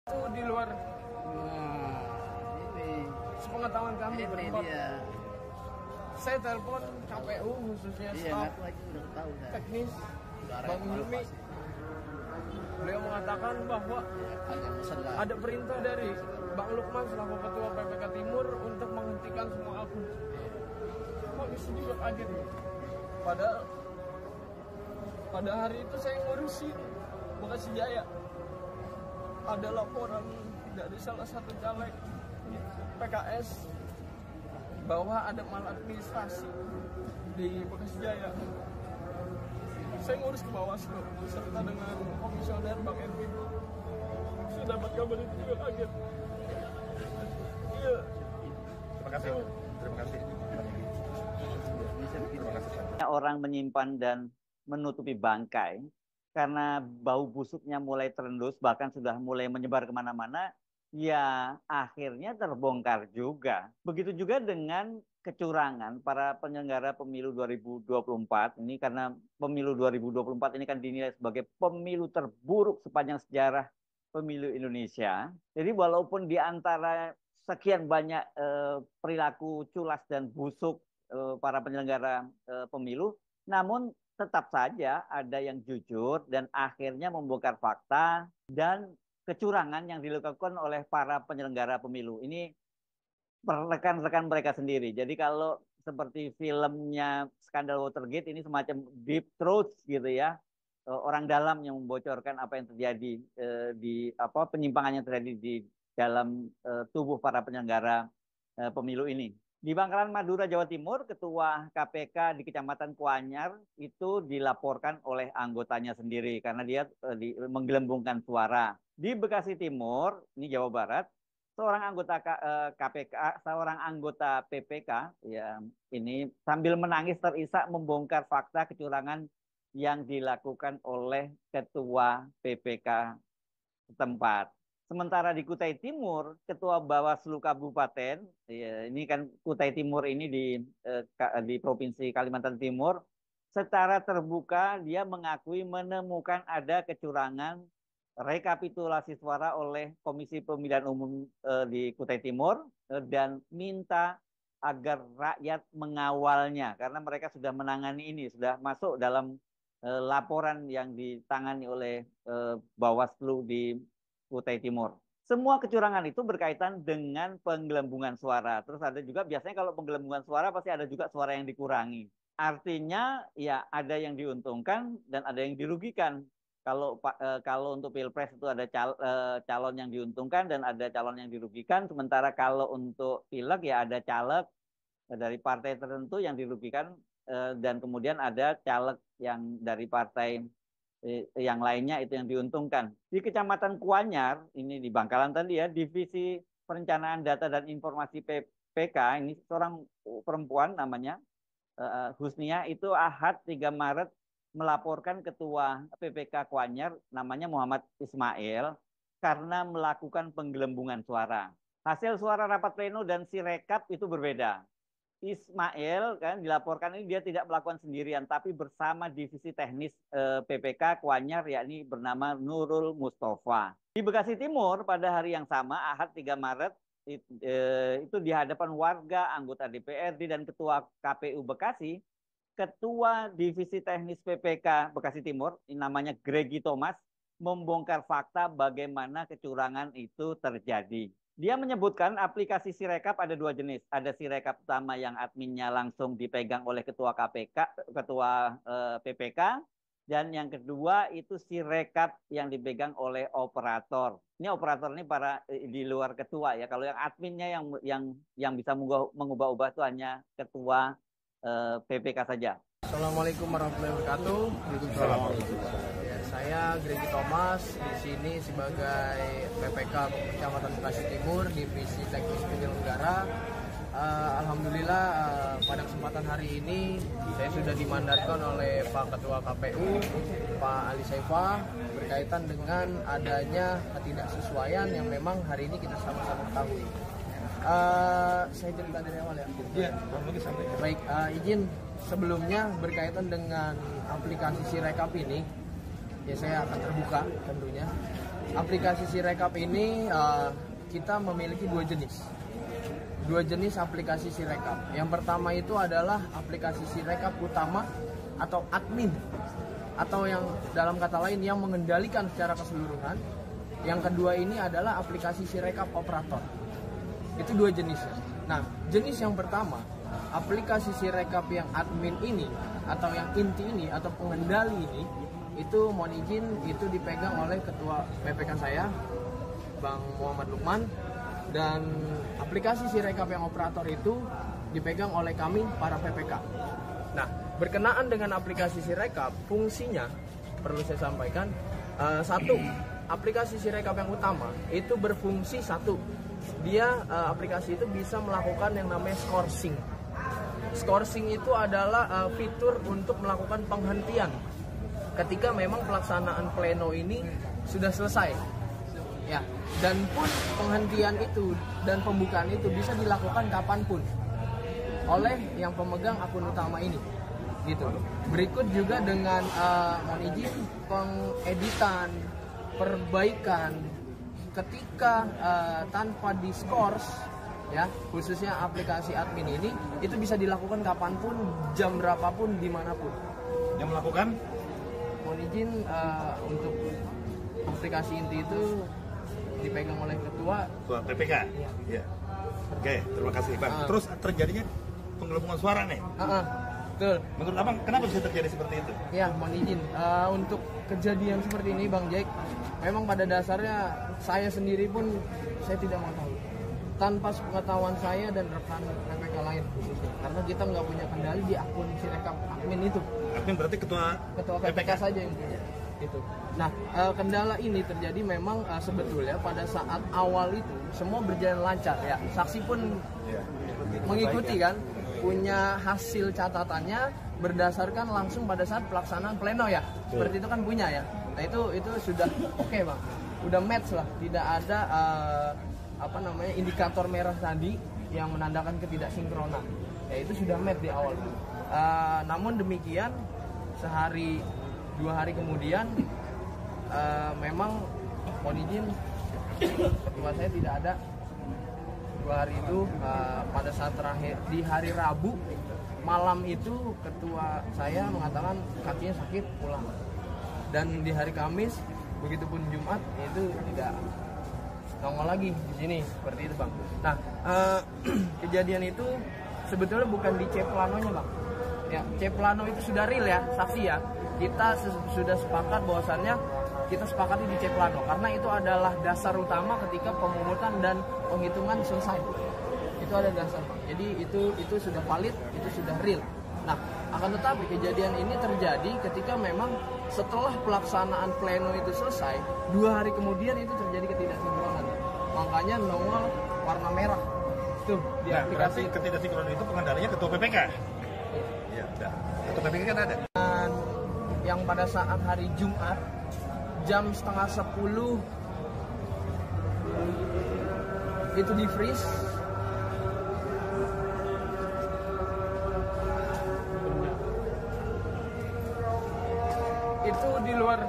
Itu di luar Ini sepengetahuan kami berempat. dia. Saya telepon KPU khususnya staf Udah tahu dah. teknis Bang Hilmi. Beliau mengatakan bahwa ada perintah dari Bang Lukman selaku Ketua PPK Timur untuk menghentikan semua akun. Kami juga kaget. Padahal pada hari itu saya ngurusin Bekasi Jaya. Ada laporan dari salah satu caleg PKS bahwa ada maladministrasi di Bekasi Jaya. Saya ngurus ke Bawaslu serta dengan komisioner Bang Edwin. Saya dapat kabar itu juga kaget. Iya. Terima kasih. Terima kasih. Orang menyimpan dan menutupi bangkai karena bau busuknya mulai terendus, bahkan sudah mulai menyebar kemana-mana, ya akhirnya terbongkar juga. Begitu juga dengan kecurangan para penyelenggara pemilu 2024. Ini karena pemilu 2024 ini kan dinilai sebagai pemilu terburuk sepanjang sejarah pemilu Indonesia. Jadi walaupun di antara sekian banyak perilaku culas dan busuk para penyelenggara pemilu, namun tetap saja ada yang jujur dan akhirnya membongkar fakta dan kecurangan yang dilakukan oleh para penyelenggara pemilu. Ini rekan-rekan mereka sendiri. Jadi kalau seperti filmnya Skandal Watergate, ini semacam deep truth gitu ya. Orang dalam yang membocorkan apa yang terjadi di penyimpangan yang terjadi di dalam tubuh para penyelenggara pemilu ini. Di Bangkalan, Madura, Jawa Timur, Ketua KPK di Kecamatan Kuanyar itu dilaporkan oleh anggotanya sendiri karena dia menggelembungkan suara. Di Bekasi Timur, ini Jawa Barat, seorang anggota KPK, seorang anggota PPK, ya ini sambil menangis terisak membongkar fakta kecurangan yang dilakukan oleh Ketua PPK setempat. Sementara di Kutai Timur, Ketua Bawaslu Kabupaten, ya, ini kan Kutai Timur ini di Provinsi Kalimantan Timur, secara terbuka dia mengakui menemukan ada kecurangan rekapitulasi suara oleh Komisi Pemilihan Umum di Kutai Timur dan minta agar rakyat mengawalnya karena mereka sudah menangani ini, sudah masuk dalam laporan yang ditangani oleh Bawaslu di Kutai Timur. Semua kecurangan itu berkaitan dengan penggelembungan suara. Terus ada juga biasanya kalau penggelembungan suara pasti ada juga suara yang dikurangi. Artinya ya ada yang diuntungkan dan ada yang dirugikan. Kalau untuk Pilpres itu ada calon yang diuntungkan dan ada calon yang dirugikan. Sementara kalau untuk Pileg ya ada caleg dari partai tertentu yang dirugikan dan kemudian ada caleg yang dari partai yang lainnya itu yang diuntungkan. Di Kecamatan Kuanyar, ini di Bangkalan tadi ya, Divisi Perencanaan Data dan Informasi PPK, ini seorang perempuan namanya, Husnia, itu Ahad 3 Maret melaporkan Ketua PPK Kuanyar, namanya Muhammad Ismail, karena melakukan penggelembungan suara. Hasil suara rapat pleno dan sirekap itu berbeda. Ismail kan dilaporkan ini dia tidak melakukan sendirian tapi bersama divisi teknis PPK Kuanyar yakni bernama Nurul Mustafa. Di Bekasi Timur pada hari yang sama Ahad 3 Maret itu di hadapan warga, anggota DPRD dan Ketua KPU Bekasi, Ketua Divisi Teknis PPK Bekasi Timur ini namanya Gregi Thomas membongkar fakta bagaimana kecurangan itu terjadi. Dia menyebutkan aplikasi Sirekap ada 2 jenis. Ada Sirekap utama yang adminnya langsung dipegang oleh Ketua KPK, Ketua PPK. Dan yang kedua itu Sirekap yang dipegang oleh operator. Ini operator ini para di luar ketua ya. Kalau yang adminnya yang bisa mengubah-ubah itu hanya Ketua PPK saja. Assalamualaikum warahmatullahi wabarakatuh. Ya, saya Gregi Thomas di sini sebagai PPK Kecamatan Bekasi Timur Divisi Teknis Penyelenggara. Alhamdulillah pada kesempatan hari ini saya sudah dimandatkan oleh Pak Ketua KPU Pak Ali Saifah berkaitan dengan adanya ketidaksesuaian yang memang hari ini kita sama-sama ketahui. Saya cerita dari awal ya. Iya, sampai. Baik, izin sebelumnya berkaitan dengan aplikasi Sirekap ini, ya saya akan terbuka tentunya. aplikasi Sirekap ini kita memiliki dua jenis. Dua jenis aplikasi Sirekap. Yang pertama itu adalah aplikasi Sirekap utama atau admin, atau yang dalam kata lain yang mengendalikan secara keseluruhan. Yang kedua ini adalah aplikasi Sirekap operator. Itu dua jenisnya. Nah, jenis yang pertama, aplikasi Sirekap yang admin ini atau yang inti ini atau pengendali ini, itu mohon izin itu dipegang oleh ketua PPK saya, Bang Muhammad Lukman. Dan aplikasi Sirekap yang operator itu dipegang oleh kami para PPK. Nah, berkenaan dengan aplikasi Sirekap, fungsinya perlu saya sampaikan, satu, aplikasi Sirekap yang utama itu berfungsi satu, dia aplikasi itu bisa melakukan yang namanya scoring. Scoring itu adalah fitur untuk melakukan penghentian ketika memang pelaksanaan pleno ini sudah selesai. Ya, dan pun penghentian itu dan pembukaan itu bisa dilakukan kapanpun oleh yang pemegang akun utama ini, gitu. Berikut juga dengan mohon izin pengeditan, perbaikan ketika tanpa diskors, ya, khususnya aplikasi admin ini itu bisa dilakukan kapanpun, jam berapapun, dimanapun. Yang melakukan? Mohon izin untuk aplikasi inti itu dipegang oleh ketua PPK. Iya. Oke, terima kasih Bang. Terus terjadinya penggelembungan suara nih. Betul. Menurut Abang kenapa bisa terjadi seperti itu? Ya, mohon izin. Untuk kejadian seperti ini Bang Jack, memang pada dasarnya saya sendiri pun saya tidak mengetahui. Tanpa pengetahuan saya dan rekan PPK lain khususnya. Karena kita nggak punya kendali di akun Sirekap admin itu. Admin berarti ketua PPK saja yang punya. Gitu. Nah, kendala ini terjadi memang sebetulnya pada saat awal itu semua berjalan lancar ya. Saksi pun mengikuti kan, punya hasil catatannya berdasarkan langsung pada saat pelaksanaan pleno ya. Seperti itu kan punya ya. Nah, itu sudah oke, Bang. Udah match lah, tidak ada indikator merah tadi yang menandakan ketidaksinkronan. Ya itu sudah match di awal. Namun demikian sehari 2 hari kemudian memang mohon izin ketua saya tidak ada 2 hari itu. Pada saat terakhir di hari Rabu malam itu ketua saya mengatakan kakinya sakit, pulang. Dan di hari Kamis begitupun Jumat itu tidak nongol lagi di sini, seperti itu Bang. Nah, kejadian itu sebetulnya bukan di C planonya Bang. Ya, C plano itu sudah real ya, saksi ya. Kita sudah sepakat bahwasannya kita sepakati di C plano karena itu adalah dasar utama ketika pemungutan dan penghitungan selesai. Itu ada dasar. Jadi itu sudah valid, itu sudah real. Nah, akan tetapi kejadian ini terjadi ketika memang setelah pelaksanaan pleno itu selesai, 2 hari kemudian itu terjadi ketidaksinkronan. Makanya nongol warna merah. Tuh di aplikasi. Ketidaksinkronan itu pengendalinya ketua PPK. Iya, udah. Ketua PPK kan ada. Dan yang pada saat hari Jumat jam 9:30 itu di freeze. Itu di luar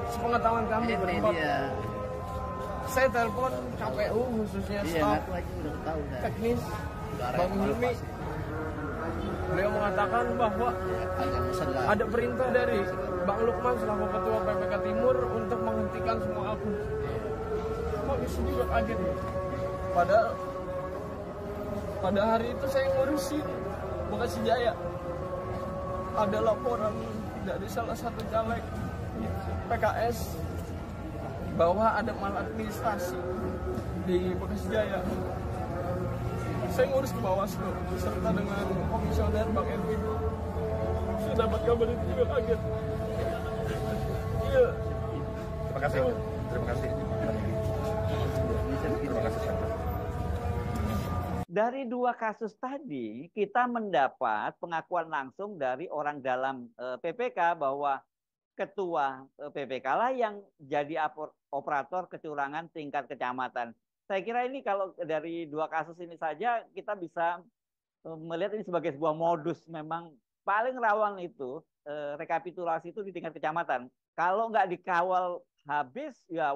sepengetahuan kami berempat. Saya telepon KPU khususnya staf teknis Bang Hilmi. Beliau mengatakan bahwa ada perintah dari Bang Lukman selaku ketua PPK Timur untuk menghentikan semua akun. Kami juga kaget. Padahal pada hari itu saya ngurusin Bekasi Jaya. Ada laporan dari salah satu caleg PKS bahwa ada maladministrasi di Bekasi Jaya. Saya ngurus ke Bawaslu serta dengan komisioner Bang Edwin. Saya dapat kabar itu juga kaget. Iya. Terima kasih. Terima kasih. Terima kasih. Dari 2 kasus tadi kita mendapat pengakuan langsung dari orang dalam PPK bahwa ketua PPK lah yang jadi operator kecurangan tingkat kecamatan. Saya kira ini kalau dari 2 kasus ini saja kita bisa melihat ini sebagai sebuah modus. Memang paling rawan itu rekapitulasi itu di tingkat kecamatan. Kalau nggak dikawal habis, ya